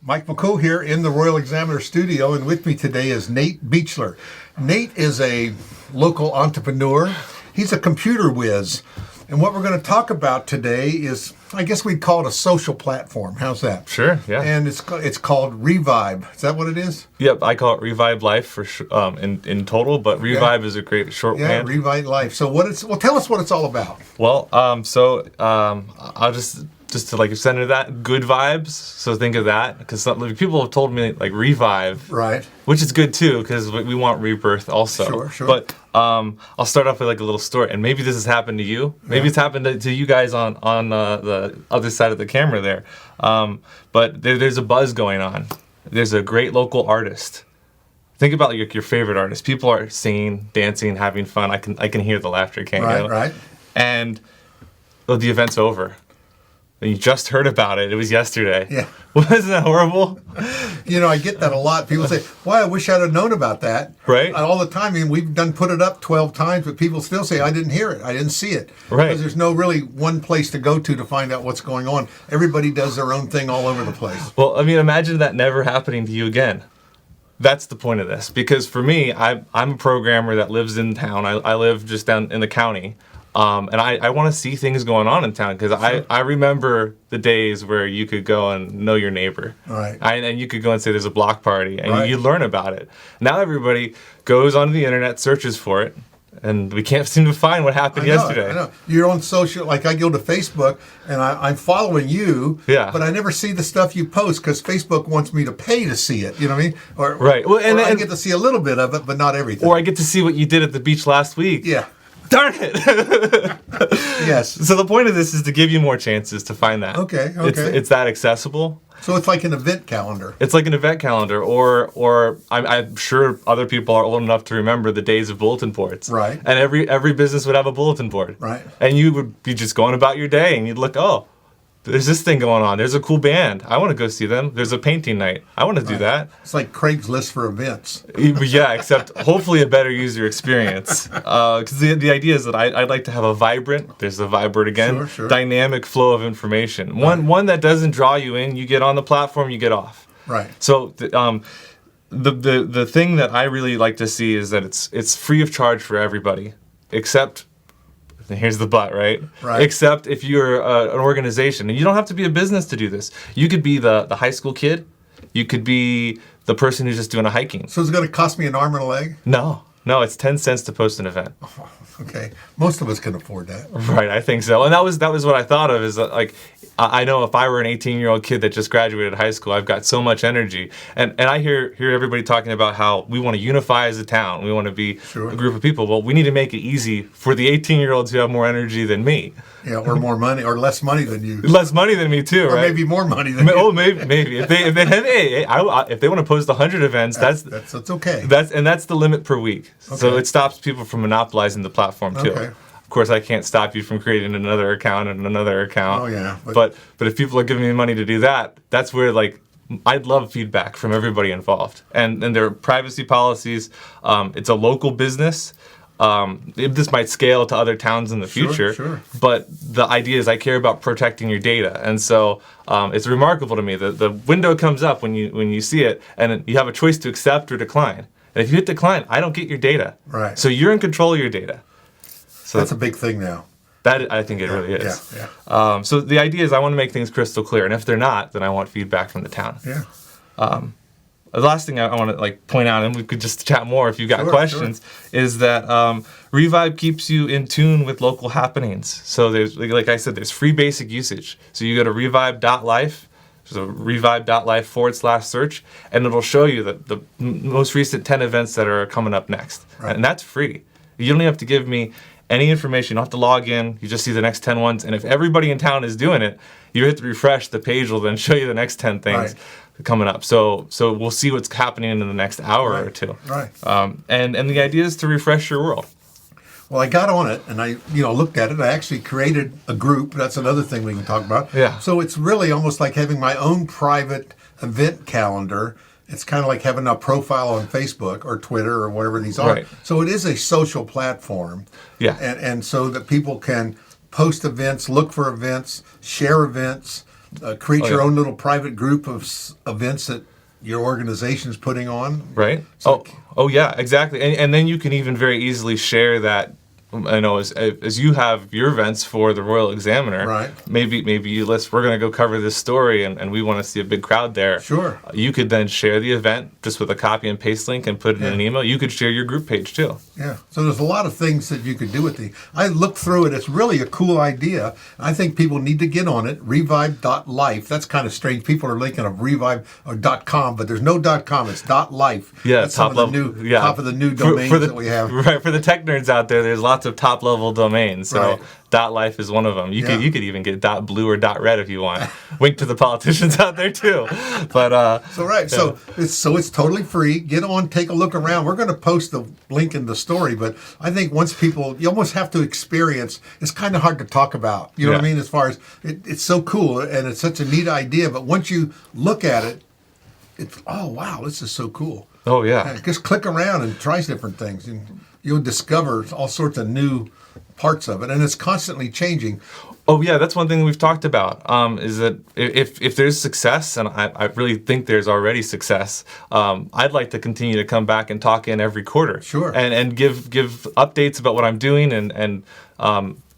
Mike McCool here in the Royal Examiner studio, and with me today is Nate Buechler. Nate is a local entrepreneur. He's a computer whiz. And what we're going to talk about today is, I guess we'd call it a social platform. How's that? Sure, yeah. And it's called Revibe. Is that what it is? Yep, I call it Revibe.Life for in total, but Revive is a great shorthand. Yeah, Revive.Life. So tell us what it's all about. Well, I'll just to like send it that good vibes. So think of that, because people have told me like revive, right? Which is good too, because we want rebirth also. Sure. But I'll start off with like a little story, and maybe this has happened to you. Maybe it's happened to you guys on the other side of the camera there. But there's a buzz going on. There's a great local artist. Think about your favorite artist. People are singing, dancing, having fun. I can hear the laughter. Right. And the event's over. And you just heard about it. It was yesterday. Yeah. Wasn't that horrible? I get that a lot. People say, "Why, I wish I'd have known about that." Right. All the time. I mean, we've put it up 12 times, but people still say, "I didn't hear it. I didn't see it." Right. Because there's no really one place to go to find out what's going on. Everybody does their own thing all over the place. Well, I mean, imagine that never happening to you again. That's the point of this. Because for me, I'm a programmer that lives in town. I live just down in the county. And I want to see things going on in town, because I remember the days where you could go and know your neighbor. Right. And you could go and say there's a block party, and right. you learn about it. Now everybody goes onto the internet, searches for it, and we can't seem to find what happened yesterday. I know. You're on social, like I go to Facebook, and I'm following you, but I never see the stuff you post, because Facebook wants me to pay to see it, you know what I mean? Right. Well, and I get to see a little bit of it, but not everything. Or I get to see what you did at the beach last week. Yeah. Darn it! Yes. So the point of this is to give you more chances to find that. Okay. It's that accessible. So it's like an event calendar. It's like an event calendar, or I'm sure other people are old enough to remember the days of bulletin boards. Right. And every business would have a bulletin board. Right. And you would be just going about your day, and you'd look, oh, there's this thing going on. There's a cool band. I want to go see them. There's a painting night. I want to do that. It's like Craigslist for events. Yeah, except hopefully a better user experience. Because the idea is that I'd like to have a vibrant, there's the vibe word again, sure. dynamic flow of information. Right. One that doesn't draw you in. You get on the platform, you get off. Right. So the thing that I really like to see is that it's free of charge for everybody, except... Here's the but, right? Right. Except if you're an organization, and you don't have to be a business to do this. You could be the high school kid. You could be the person who's just doing a hiking. So it's going to cost me an arm and a leg? No, it's 10 cents to post an event. Oh, okay, most of us can afford that. Right, I think so. And that was what I thought of, is that, like, I know if I were an 18-year-old kid that just graduated high school, I've got so much energy. And I hear everybody talking about how we want to unify as a town. We want to be a group of people. Well, we need to make it easy for the 18-year-olds who have more energy than me. Yeah, or more money, or less money than you. Less money than me too, or right? Or maybe more money than you. Oh, maybe. If they want to post 100 events, that's okay. That's the limit per week. Okay. So it stops people from monopolizing the platform too. Okay. Of course, I can't stop you from creating another account and another account. Oh yeah. But if people are giving me money to do that, that's where, like, I'd love feedback from everybody involved. And there are privacy policies. It's a local business. This might scale to other towns in the future. Sure. But the idea is I care about protecting your data. And so it's remarkable to me that the window comes up when you see it, and you have a choice to accept or decline. And if you hit decline, I don't get your data. Right. So you're in control of your data. So that's a big thing now. That, I think it really is. Yeah. So the idea is I want to make things crystal clear, and if they're not, then I want feedback from the town. Yeah. The last thing I want to point out, and we could just chat more if you've got questions, is that Revive keeps you in tune with local happenings. So there's, like I said, there's free basic usage. So you go to Revibe.Life, so Revibe.Life/search, and it'll show you the most recent 10 events that are coming up next. Right. And that's free. You don't have to give me any information. You don't have to log in. You just see the next 10 ones. And if everybody in town is doing it, you hit to refresh. The page will then show you the next 10 things coming up. So we'll see what's happening in the next hour or two. Right. And the idea is to refresh your world. Well, I got on it and I looked at it. I actually created a group. That's another thing we can talk about. Yeah. So it's really almost like having my own private event calendar. It's kind of like having a profile on Facebook or Twitter or whatever these are. Right. So it is a social platform. Yeah. And so that people can post events, look for events, share events. create your own little private group of events that your organization is putting on. Right. So, Oh yeah, exactly. And then you can even very easily share that. I know as you have your events for the Royal Examiner, right? Maybe you list, we're going to go cover this story and we want to see a big crowd there. Sure. You could then share the event just with a copy and paste link and put it in an email. You could share your group page too. Yeah. So there's a lot of things that you could do with I looked through it. It's really a cool idea. I think people need to get on it. Revive.Life. That's kind of strange. People are linking of Revive or .com, but there's no .com. It's .life. Yeah. That's top of the new domains that we have. Right. For the tech nerds out there, there's lots of top level domains. So Right. .life is one of them. You could even get .blue or .red if you want. Wink to the politicians out there too. But so it's totally free. Get on, take a look around. We're going to post the link in the story, but I think once people, you almost have to experience. It's kind of hard to talk about. You know what I mean? As far as it's so cool and it's such a neat idea, but once you look at it, it's wow, this is so cool. Oh yeah. Just click around and try different things, and you'll discover all sorts of new parts of it, and it's constantly changing. Oh yeah, that's one thing we've talked about. Is that if there's success, and I really think there's already success, I'd like to continue to come back and talk in every quarter. Sure. And give updates about what I'm doing, and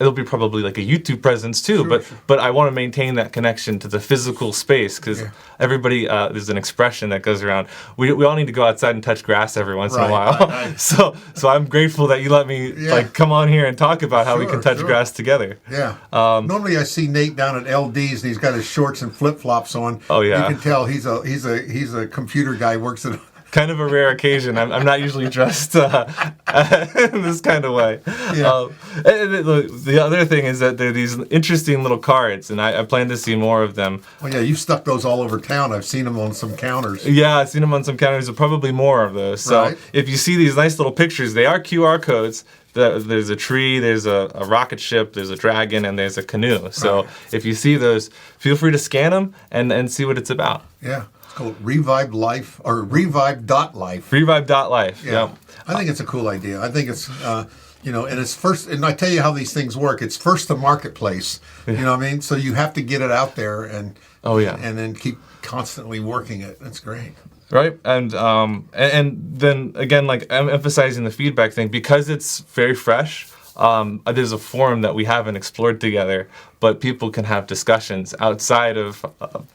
it'll be probably like a YouTube presence too. Sure, but I want to maintain that connection to the physical space because everybody there's an expression that goes around. We all need to go outside and touch grass every once in a while. Right. So I'm grateful that you let me like come on here and talk about how we can touch grass together. Yeah. Normally I see Nate down at LD's and he's got his shorts and flip flops on. Oh yeah. You can tell he's a computer guy, works at. Kind of a rare occasion. I'm not usually dressed in this kind of way. Yeah. And the other thing is that there are these interesting little cards, and I plan to see more of them. Oh yeah, you've stuck those all over town. I've seen them on some counters. Yeah, I've seen them on some counters. There's probably more of those. So if you see these nice little pictures, they are QR codes. There's a tree, there's a rocket ship, there's a dragon, and there's a canoe. So if you see those, feel free to scan them and see what it's about. Yeah. Called Revive.Life or Revive.Life. Revive.Life. Yeah. I think it's a cool idea. I think it's and it's first, and I tell you how these things work. It's first the marketplace. You know what I mean? So you have to get it out there and then keep constantly working it. That's great. Right, and then again, like I'm emphasizing the feedback thing because it's very fresh. There's a forum that we haven't explored together, but people can have discussions outside of,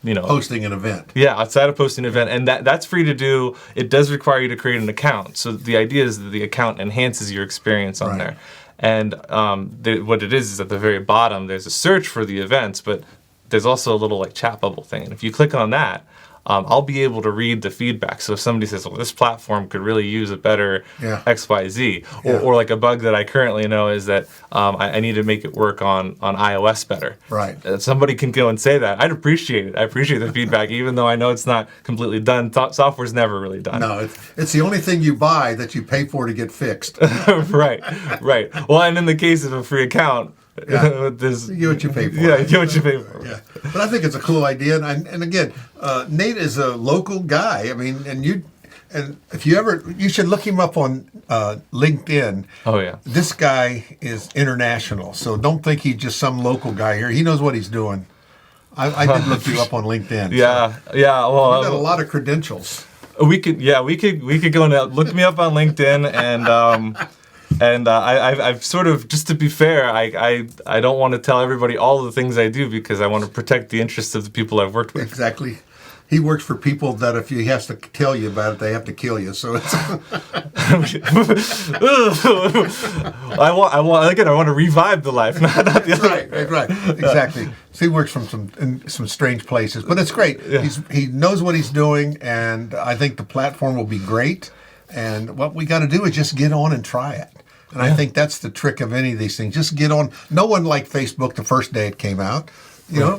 posting an event. Yeah, outside of posting an event, and that's free to do. It does require you to create an account. So the idea is that the account enhances your experience on there. And what it is at the very bottom, there's a search for the events, but there's also a little like chat bubble thing. And if you click on that, I'll be able to read the feedback. So if somebody says, well, this platform could really use a better XYZ, or like a bug that I currently know is that I need to make it work on iOS better. Right. Somebody can go and say that. I'd appreciate it. I appreciate the feedback, even though I know it's not completely done. Software's never really done. No, it's the only thing you buy that you pay for to get fixed. Right. Well, and in the case of a free account, you get what you pay for. Yeah, you get what you pay for. Yeah, but I think it's a cool idea, and again, Nate is a local guy. I mean, and if you should look him up on LinkedIn. Oh yeah, this guy is international, so don't think he's just some local guy here. He knows what he's doing. I did look you up on LinkedIn. Yeah. Well, you've got a lot of credentials. We could go and look me up on LinkedIn and. And I've sort of, just to be fair, I don't want to tell everybody all the things I do because I want to protect the interests of the people I've worked with. Exactly. He works for people that if he has to tell you about it, they have to kill you. So it's. I want to revive the life, not the other. Right. Exactly. So he works from some strange places, but it's great. Yeah. He knows what he's doing, and I think the platform will be great. And what we got to do is just get on and try it. And I think that's the trick of any of these things. Just get on. No one liked Facebook the first day it came out,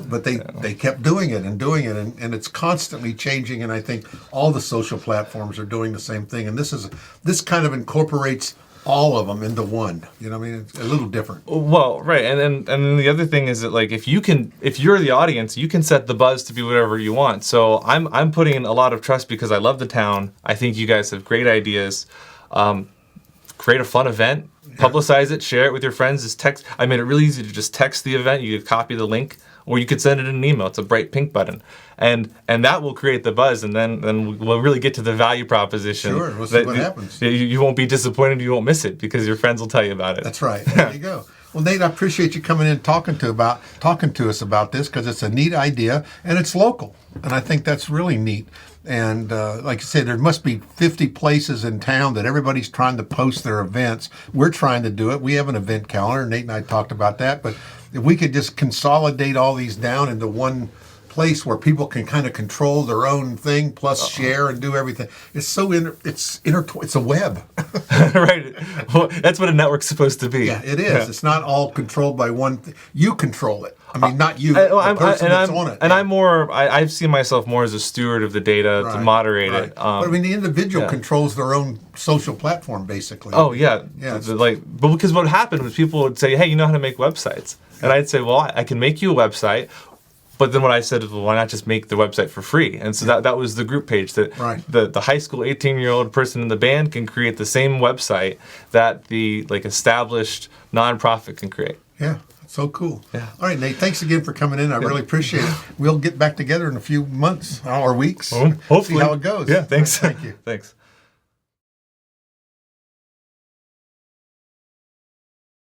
but they kept doing it, and it's constantly changing. And I think all the social platforms are doing the same thing. And this kind of incorporates all of them into one. You know what I mean? It's a little different. Well, right. And then the other thing is that like if you're the audience, you can set the buzz to be whatever you want. So I'm putting in a lot of trust because I love the town. I think you guys have great ideas. Create a fun event, publicize it, share it with your friends. Just text. I made it really easy to just text the event. You could copy the link, or you could send it in an email. It's a bright pink button, and that will create the buzz, and then we'll really get to the value proposition. Sure, we'll see what happens. You won't be disappointed. You won't miss it because your friends will tell you about it. That's right. There you go. Well, Nate, I appreciate you coming in and talking to us about this, because it's a neat idea and it's local, and I think that's really neat. And like I said, there must be 50 places in town that everybody's trying to post their events. We're trying to do it. We have an event calendar. Nate and I talked about that. But if we could just consolidate all these down into one place where people can kind of control their own thing, plus share and do everything. It's so it's a web. Right. Well, that's what a network's supposed to be. Yeah, it is. Yeah. It's not all controlled by one thing. You control it. I mean, not you. The person that's on it. And I'm more. I've seen myself more as a steward of the data to moderate it. But I mean, the individual controls their own social platform, basically. Oh yeah. Yeah. But because what happened was people would say, "Hey, you know how to make websites," and I'd say, "Well, I can make you a website." But then what I said is, well, why not just make the website for free? And so that was the group page that the high school 18-year-old person in the band can create the same website that the established nonprofit can create. Yeah, so cool. Yeah. All right, Nate, thanks again for coming in. I really appreciate it. We'll get back together in a few months or weeks. Hopefully. See how it goes. Yeah, thanks. All right, thank you. Thanks.